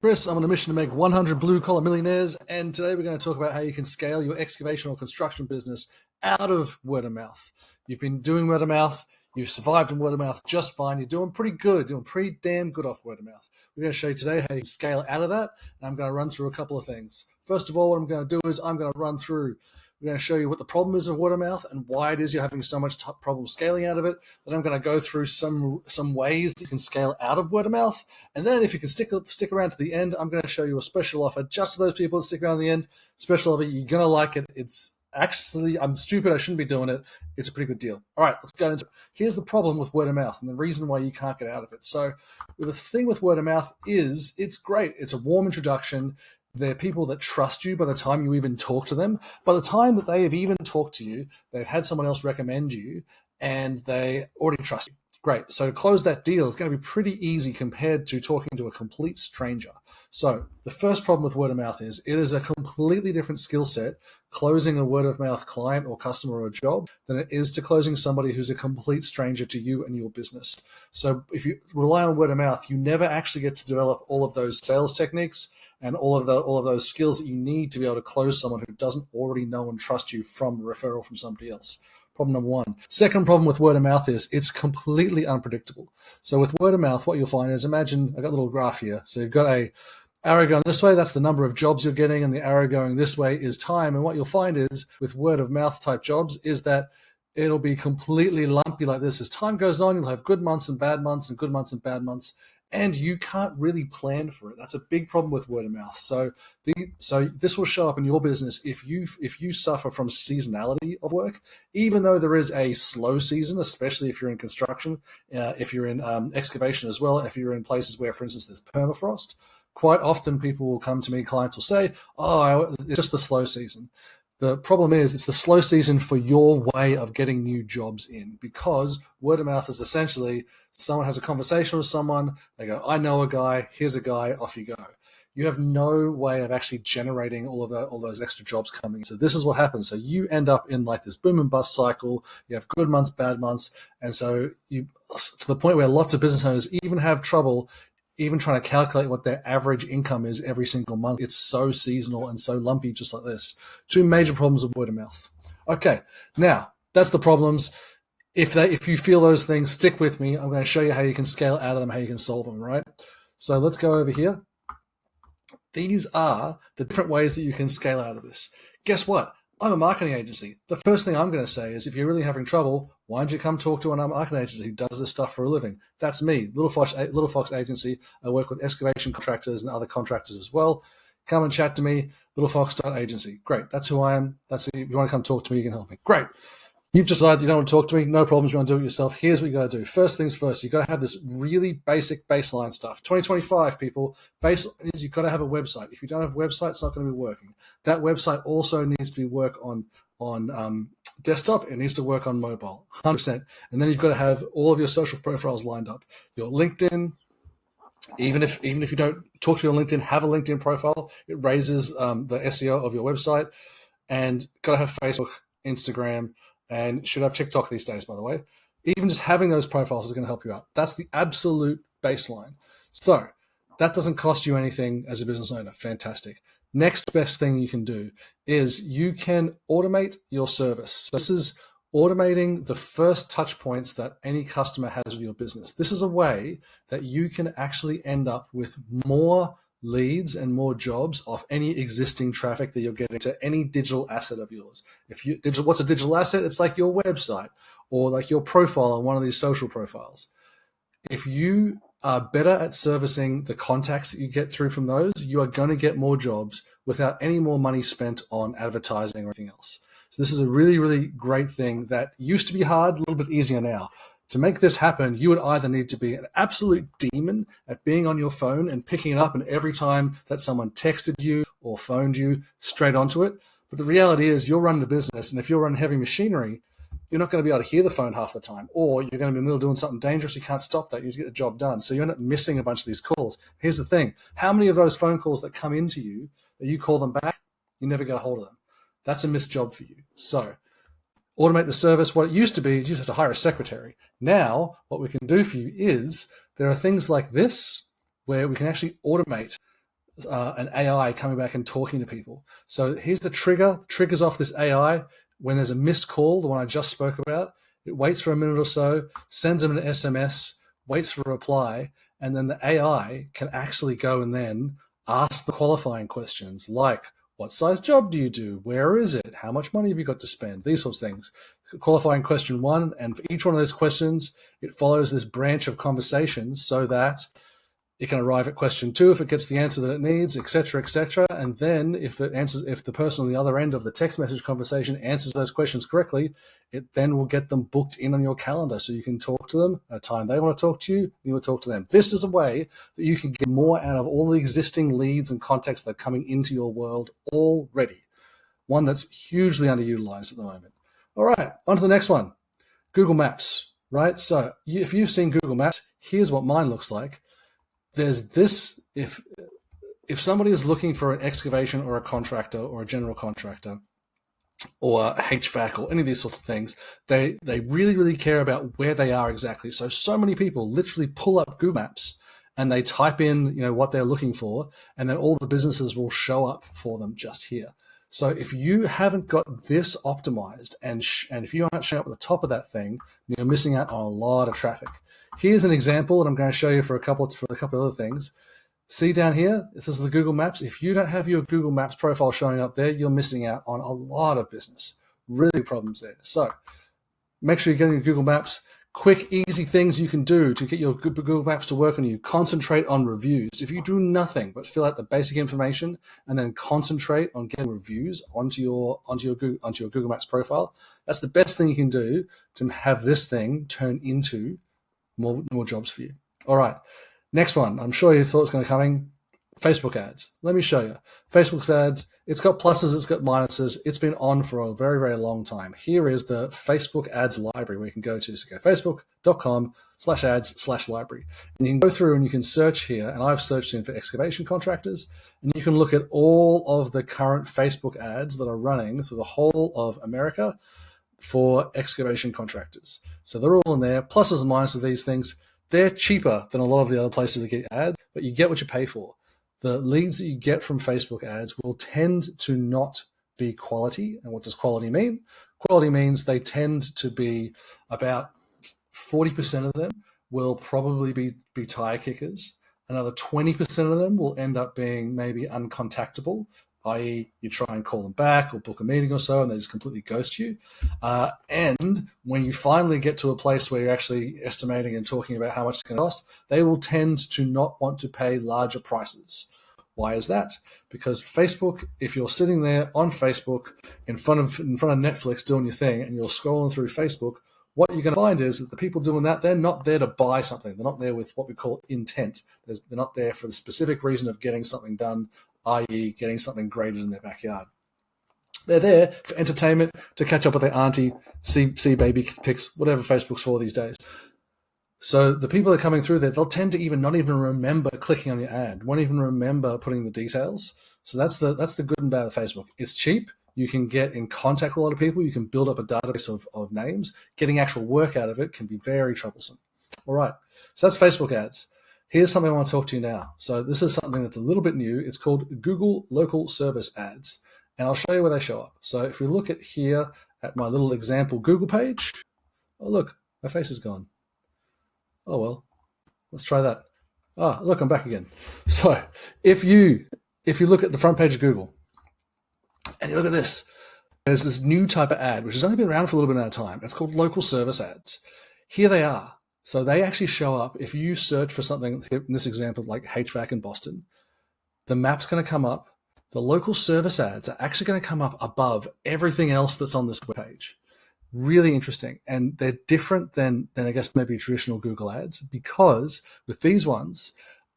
Chris, I'm on a mission to make 100 blue-collar millionaires, and today we're going to talk about how you can scale your excavation or construction business out of word of mouth. You've been doing word of mouth, you've survived on word of mouth just fine, you're doing pretty good, doing pretty damn good off word of mouth. We're going to show you today how you can scale out of that, and I'm going to run through a couple of things. First of all, what I'm going to do is I'm going to run through. We're going to show you what the problem is of word of mouth and why it is you're having so much problem scaling out of it. Then I'm going to go through some ways that you can scale out of word of mouth. And then if you can stick around to the end, I'm going to show you a special offer just to those people that stick around to the end. Special offer, you're going to like it. It's actually, I'm stupid, I shouldn't be doing it. It's a pretty good deal. All right, let's go into it. Here's the problem with word of mouth and the reason why you can't get out of it. So the thing with word of mouth is it's great. It's a warm introduction. They're people that trust you by the time you even talk to them. By the time that they have even talked to you, they've had someone else recommend you, and they already trust you. Great. So to close that deal is going to be pretty easy compared to talking to a complete stranger. So the first problem with word of mouth is it is a completely different skill set closing a word of mouth client or customer or job than it is to closing somebody who's a complete stranger to you and your business. So if you rely on word of mouth, you never actually get to develop all of those sales techniques and all of those skills that you need to be able to close someone who doesn't already know and trust you from a referral from somebody else. Problem number one. Second problem with word of mouth is it's completely unpredictable. So with word of mouth, what you'll find is, imagine I got a little graph here. So you've got a arrow going this way, that's the number of jobs you're getting, and the arrow going this way is time. And what you'll find is with word of mouth type jobs is that it'll be completely lumpy like this. As time goes on, you'll have good months and bad months and good months and bad months. And you can't really plan for it. That's a big problem with word of mouth. So this will show up in your business if you suffer from seasonality of work, even though there is a slow season, especially if you're in construction, if you're in excavation as well, if you're in places where, for instance, there's permafrost. Quite often people will come to me, clients will say, oh, it's just the slow season. The problem is it's the slow season for your way of getting new jobs in, because word of mouth is essentially someone has a conversation with someone, they go, I know a guy, here's a guy, off you go. You have no way of actually generating all those extra jobs coming. So this is what happens. So you end up in like this boom and bust cycle. You have good months, bad months. And so you, to the point where lots of business owners even have trouble even trying to calculate what their average income is every single month. It's so seasonal and so lumpy, just like this. Two major problems of word of mouth. Okay, now that's the problems. If you feel those things, stick with me. I'm going to show you how you can scale out of them, how you can solve them, right? So let's go over here. These are the different ways that you can scale out of this. Guess what? I'm a marketing agency. The first thing I'm going to say is, if you're really having trouble, why don't you come talk to a marketing agency who does this stuff for a living? That's me, Little Fox Agency. I work with excavation contractors and other contractors as well. Come and chat to me, littlefox.agency. Great, that's who I am. That's it. If you want to come talk to me, you can help me. Great. You've decided you don't want to talk to me, no problems, you want to do it yourself. Here's what you got to do. First things first, you've got to have this really basic baseline stuff. 2025, people, baseline is you've got to have a website. If you don't have a website, it's not going to be working. That website also needs to be work on desktop. It needs to work on mobile, 100%. And then you've got to have all of your social profiles lined up. Your LinkedIn, even if you don't talk to your LinkedIn, have a LinkedIn profile. It raises the SEO of your website. And got to have Facebook, Instagram, and should have TikTok these days, by the way. Even just having those profiles is going to help you out. That's the absolute baseline. So that doesn't cost you anything as a business owner. Fantastic. Next best thing you can do is you can automate your service. So this is automating the first touch points that any customer has with your business. This is a way that you can actually end up with more leads and more jobs off any existing traffic that you're getting to any digital asset of yours. What's a digital asset? It's like your website or like your profile on one of these social profiles. If you are better at servicing the contacts that you get through from those, you are going to get more jobs without any more money spent on advertising or anything else. So this is a really, really great thing that used to be hard, a little bit easier now. To make this happen, you would either need to be an absolute demon at being on your phone and picking it up, and every time that someone texted you or phoned you, straight onto it. But the reality is you're running a business, and if you're running heavy machinery, you're not going to be able to hear the phone half the time, or you're going to be in the middle of doing something dangerous. You can't stop that. You get the job done. So you end up missing a bunch of these calls. Here's the thing. How many of those phone calls that come into you, that you call them back, you never get a hold of them? That's a missed job for you. So automate the service. What it used to be, you just have to hire a secretary. Now, what we can do for you is there are things like this where we can actually automate an AI coming back and talking to people. So here's the triggers off this AI when there's a missed call, the one I just spoke about. It waits for a minute or so, sends them an SMS, waits for a reply, and then the AI can actually go and then ask the qualifying questions like, what size job do you do? Where is it? How much money have you got to spend? These sorts of things. Qualifying question 1, and for each one of those questions, it follows this branch of conversations so that it can arrive at question 2 if it gets the answer that it needs, etc., etc. And then if the person on the other end of the text message conversation answers those questions correctly, it then will get them booked in on your calendar so you can talk to them at a time they want to talk to you, you will talk to them. This is a way that you can get more out of all the existing leads and contacts that are coming into your world already. One that's hugely underutilized at the moment. All right, on to the next one. Google Maps, right? So if you've seen Google Maps, here's what mine looks like. There's this, if somebody is looking for an excavation or a contractor or a general contractor or HVAC or any of these sorts of things, they really, really care about where they are exactly. So many people literally pull up Google Maps and they type in, what they're looking for, and then all the businesses will show up for them just here. So if you haven't got this optimized and if you aren't showing up at the top of that thing, you're missing out on a lot of traffic. Here's an example that I'm going to show you for a couple of other things. See down here, this is the Google Maps. If you don't have your Google Maps profile showing up there, you're missing out on a lot of business. Really big problems there. So make sure you're getting your Google Maps. Quick, easy things you can do to get your Google Maps to work on you. Concentrate on reviews. If you do nothing but fill out the basic information and then concentrate on getting reviews onto your Google Maps profile, that's the best thing you can do to have this thing turn into more jobs for you. All right, next one. I'm sure you thought it was going to come in. Facebook ads. Let me show you. Facebook ads, it's got pluses, it's got minuses. It's been on for a very, very long time. Here is the Facebook ads library where you can go to. So go facebook.com/ads/library. And you can go through and you can search here. And I've searched in for excavation contractors. And you can look at all of the current Facebook ads that are running through the whole of America for excavation contractors. So they're all in there. Pluses and minuses of these things. They're cheaper than a lot of the other places that get ads, but you get what you pay for. The leads that you get from Facebook ads will tend to not be quality. And what does quality mean? Quality means they tend to be about 40% of them will probably be tire kickers. Another 20% of them will end up being maybe uncontactable, i.e. you try and call them back or book a meeting or so and they just completely ghost you. And when you finally get to a place where you're actually estimating and talking about how much it's going to cost, they will tend to not want to pay larger prices. Why is that? Because Facebook, if you're sitting there on Facebook in front of Netflix doing your thing and you're scrolling through Facebook, what you're going to find is that the people doing that, they're not there to buy something. They're not there with what we call intent. They're not there for the specific reason of getting something done, i.e. getting something graded in their backyard. They're there for entertainment, to catch up with their auntie, see baby pics, whatever Facebook's for these days. So the people that are coming through there, they'll tend to not even remember clicking on your ad, won't even remember putting the details. So that's the good and bad of Facebook. It's cheap. You can get in contact with a lot of people. You can build up a database of names. Getting actual work out of it can be very troublesome. All right, so that's Facebook ads. Here's something I want to talk to you now. So this is something that's a little bit new. It's called Google Local Service Ads. And I'll show you where they show up. So if we look at here at my little example Google page, oh, look, my face is gone. Oh, well, let's try that. Ah, look, I'm back again. So if you look at the front page of Google and you look at this, there's this new type of ad, which has only been around for a little bit of time. It's called local service ads. Here they are. So they actually show up if you search for something, in this example, like HVAC in Boston, the map's going to come up. The local service ads are actually going to come up above everything else that's on this page. Really interesting. And they're different than I guess maybe traditional Google ads, because with these ones,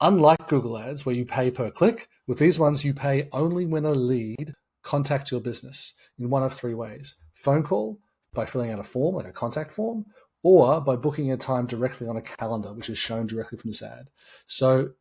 unlike Google ads where you pay per click, with these ones you pay only when a lead contacts your business in one of three ways. Phone call, by filling out a form, like a contact form, or by booking a time directly on a calendar, which is shown directly from this ad. So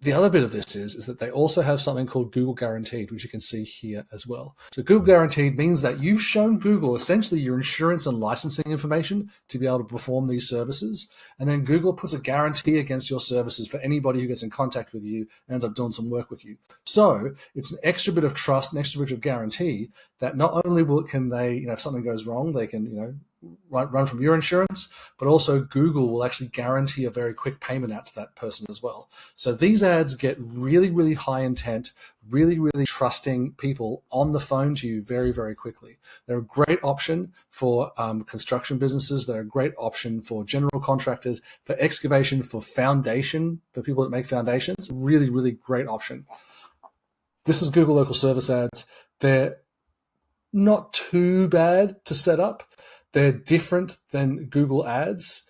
The other bit of this is that they also have something called Google Guaranteed, which you can see here as well. So Google Guaranteed means that you've shown Google essentially your insurance and licensing information to be able to perform these services. And then Google puts a guarantee against your services for anybody who gets in contact with you and ends up doing some work with you. So it's an extra bit of trust, an extra bit of guarantee that not only can they, if something goes wrong, they can, run from your insurance, but also Google will actually guarantee a very quick payment out to that person as well. So these ads get really, really high intent, really, really trusting people on the phone to you very, very quickly. They're a great option for construction businesses. They're a great option for general contractors, for excavation, for foundation, for people that make foundations. Really, really great option. This is Google Local Service Ads. They're not too bad to set up. They're different than Google Ads,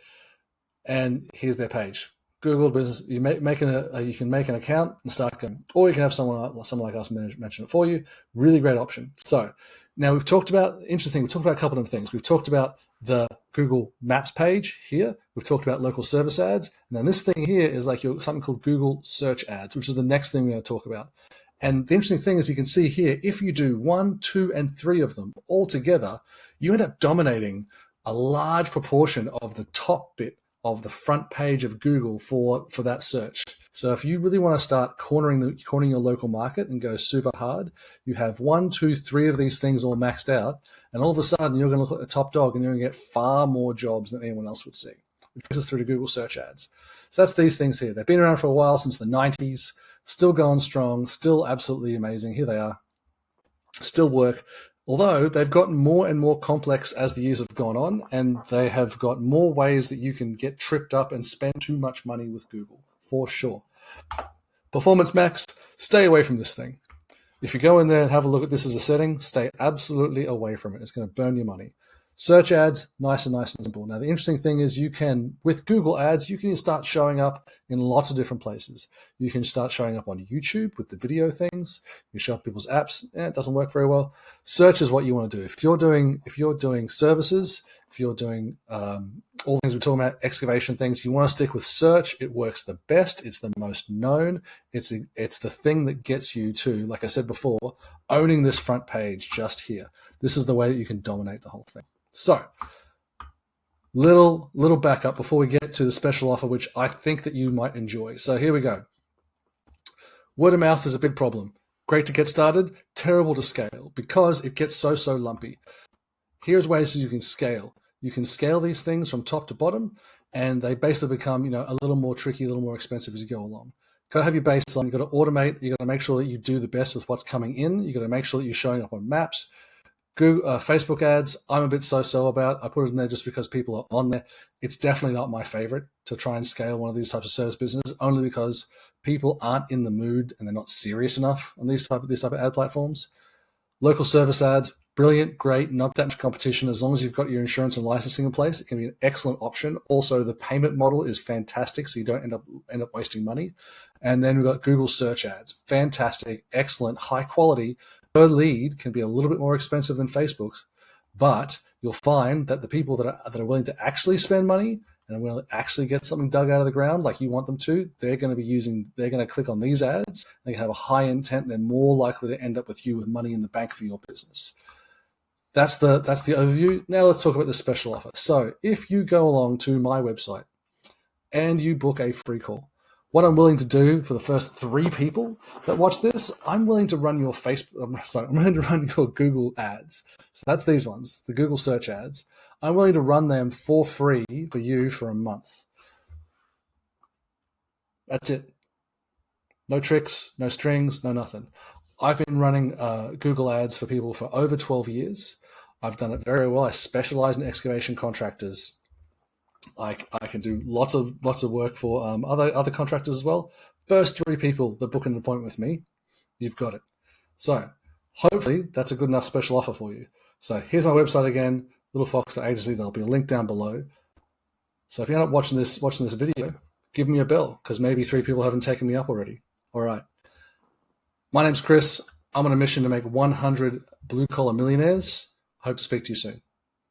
and here's their page. Google Business. You can make an account and start going, or you can have someone like us mention it for you. Really great option. So now we've talked about interesting. We've talked about a couple of things. We've talked about the Google Maps page here. We've talked about local service ads, and then this thing here is like something called Google Search Ads, which is the next thing we're going to talk about. And the interesting thing is you can see here, if you do 1, 2, and 3 of them all together, you end up dominating a large proportion of the top bit of the front page of Google for that search. So if you really want to start cornering your local market and go super hard, you have 1, 2, 3 of these things all maxed out, and all of a sudden you're going to look at the top dog and you're going to get far more jobs than anyone else would see, which brings us through to Google Search Ads. So that's these things here. They've been around for a while, since the 90s. Still going strong, still absolutely amazing. Here they are, still work. Although they've gotten more and more complex as the years have gone on, and they have got more ways that you can get tripped up and spend too much money with Google, for sure. Performance Max, stay away from this thing. If you go in there and have a look at this as a setting, stay absolutely away from it. It's going to burn your money. Search ads, nice and simple. Now, the interesting thing is with Google Ads, you can start showing up in lots of different places. You can start showing up on YouTube with the video things. You show up people's apps. It doesn't work very well. Search is what you want to do. If you're doing services, if you're doing all things we're talking about, excavation things, you want to stick with search. It works the best. It's the most known. It's the thing that gets you to, like I said before, owning this front page just here. This is the way that you can dominate the whole thing. So, little backup before we get to the special offer, which I think that you might enjoy. So here we go. Word of mouth is a big problem. Great to get started, terrible to scale because it gets so lumpy. Here's ways that you can scale. You can scale these things from top to bottom, and they basically become, a little more tricky, a little more expensive as you go along. Got to have your baseline. You've got to automate. You've got to make sure that you do the best with what's coming in. You've got to make sure that you're showing up on maps. Google, Facebook ads, I'm a bit so about. I put it in there just because people are on there. It's definitely not my favorite to try and scale one of these types of service businesses, only because people aren't in the mood and they're not serious enough on these type of ad platforms. Local service ads, brilliant, great, not that much competition. As long as you've got your insurance and licensing in place, it can be an excellent option. Also, the payment model is fantastic, so you don't end up wasting money. And then we've got Google search ads, fantastic, excellent, high quality. Per lead can be a little bit more expensive than Facebook's, but you'll find that the people that are willing to actually spend money and are willing to actually get something dug out of the ground like you want them to, they're going to click on these ads. They have a high intent. They're more likely to end up with you with money in the bank for your business. That's the overview. Now let's talk about the special offer. So if you go along to my website and you book a free call, what I'm willing to do for the first 3 people that watch this, I'm willing to run your I'm willing to run your Google ads. So that's these ones, the Google search ads. I'm willing to run them for free for you for a month. That's it. No tricks, no strings, no nothing. I've been running Google ads for people for over 12 years. I've done it very well. I specialize in excavation contractors. I can do lots of work for other contractors as well. First 3 people that book an appointment with me, you've got it. So hopefully that's a good enough special offer for you. So here's my website again, littlefox.agency. There'll be a link down below. So if you end up watching this video, give me a bell because maybe 3 people haven't taken me up already. All right. My name's Chris. I'm on a mission to make 100 blue collar millionaires. Hope to speak to you soon.